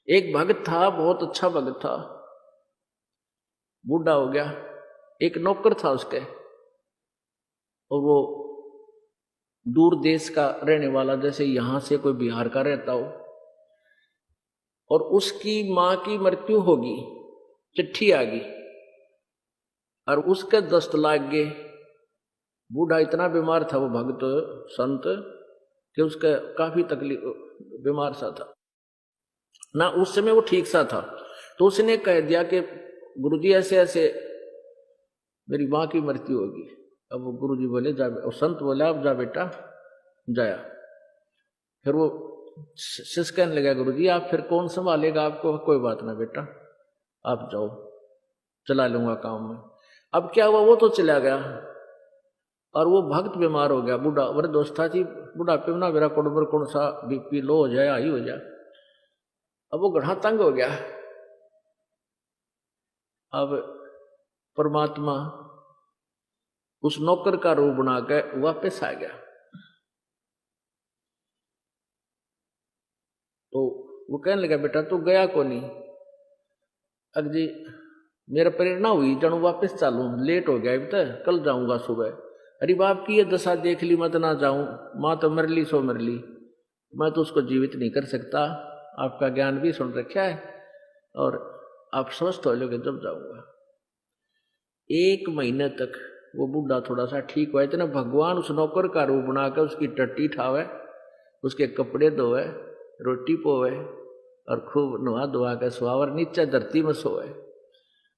एक भगत था, बहुत अच्छा भगत था, बूढ़ा हो गया। एक नौकर था उसके, और वो दूर देश का रहने वाला, जैसे यहां से कोई बिहार का रहता हो, और उसकी मां की मृत्यु होगी, चिट्ठी आ गई और उसके दस्त लाग गए। बूढ़ा इतना बीमार था वो भगत संत कि उसका काफी तकलीफ, बीमार सा था ना, उस समय वो ठीक सा था। तो उसने कह दिया कि गुरुजी ऐसे ऐसे मेरी मां की मृत्यु होगी। अब वो गुरुजी बोले जा, और संत बोले आप जा बेटा, जाया। फिर वो शिष्य कहने लगा गुरुजी आप फिर कौन संभालेगा आपको? कोई बात ना बेटा, आप जाओ, चला लूंगा काम में। अब क्या हुआ, वो तो चला गया और वो भक्त बीमार हो गया। बूढ़ा मेरे दोस्त था जी, बुढ़ापे में ना मेरा कोड़बर कौन सा बीपी लो हो जाए, हाई हो जाए। अब वो गढ़ा तंग हो गया। अब परमात्मा उस नौकर का रूप बना के वापस आ गया। तो वो कहने लगा बेटा तू गया को नहीं? अग जी मेरा प्रेरणा हुई जानू वापस चालू, लेट हो गया अभी तक, कल जाऊंगा सुबह। अरे बाप की ये दशा देख ली, मत ना जाऊं, माँ तो मर ली सो मर ली, मैं तो उसको जीवित नहीं कर सकता। आपका ज्ञान भी सुन रखा है और आप स्वस्थ हो लोगे जब जाऊंगा। 1 महीने तक वो बूढ़ा थोड़ा सा ठीक हुआ, इतना भगवान उस नौकर का रूप बनाकर उसकी टट्टी ठावे, उसके कपड़े धोए, रोटी पोवे और खूब नुआ धुआ के सुहावर नीचे धरती में सोए,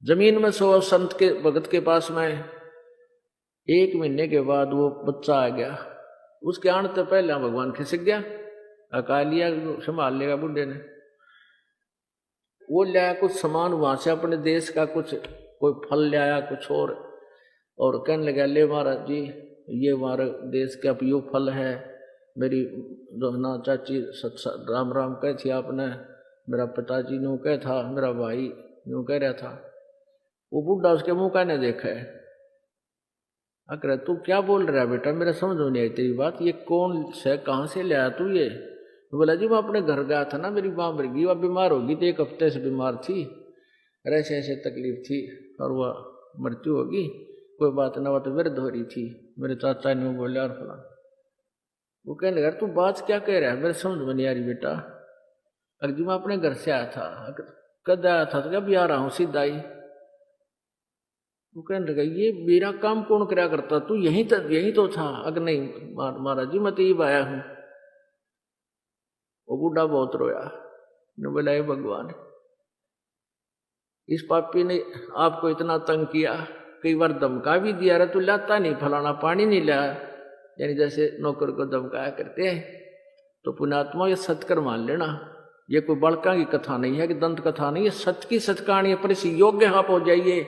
जमीन में सो संत के भगत के पास में। 1 महीने के बाद वो बच्चा आ गया, उसके आने से पहले भगवान खिसक गया, अकालिया संभाल लेगा बुढ़े ने। वो लाया कुछ सामान वहां से अपने देश का, कुछ कोई फल लाया कुछ और कहने लगा ले महाराज जी ये हमारे देश का यो फल है, मेरी जो ना चाची राम राम कह थी आपने, मेरा पिताजी नो कह था, मेरा भाई यूं कह रहा था। वो बूढ़ा उसके मुंह का नहीं देखा है, अकर तू क्या बोल रहा है बेटा, मेरा समझ में नहीं आई तेरी बात, ये कौन से कहाँ से ले आया तू ये? बोला जी मैं अपने घर गया था ना, मेरी माँ मर गई, वह बीमार होगी थी, 1 हफ्ते से बीमार थी, ऐसे ऐसे तकलीफ थी और वह मृत्यु होगी, कोई बात ना, वह तो वृद्ध हो रही थी, मेरे चाचा ने बोला और फला। वो कहने लगा तू बात क्या कह रहा है, मेरे समझ में नहीं आ रही बेटा। अरे जी मैं अपने घर से आया था। कद आया था? तो कब आ रहा हूँ सीधा ही। वो कहने लगा ये मेरा काम कौन क्या करता, तू यही तो था? अगर नहीं महाराज जी मैं तो ये आया हूं। वो बूढ़ा बहुत रोया, ने बोला हे भगवान, इस पापी ने आपको इतना तंग किया, कई बार धमका भी दिया, रहा तू लाता नहीं, फलाना पानी नहीं लाया, यानी जैसे नौकर को धमकाया करते हैं। तो पुण्यात्मा ये सत्कर मान लेना, ये कोई बड़का की कथा नहीं है कि दंत कथा नहीं है, सत्य की सत्य कहानी है, पर इस योग्य आप हो जाइए।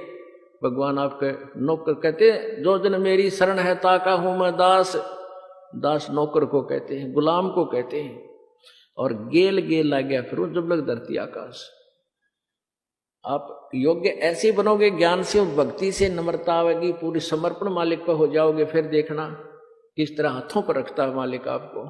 भगवान आपके नौकर कहते हैं जो जन मेरी शरण है ताका हूं मैं दास, दास नौकर को कहते हैं, गुलाम को कहते हैं। और गेल गेल ला गया फिर जब लग धरती आकाश। आप योग्य ऐसे बनोगे ज्ञान से और भक्ति से, नम्रता आवेगी, पूरी समर्पण मालिक पर हो जाओगे, फिर देखना किस तरह हाथों पर रखता है मालिक आपको।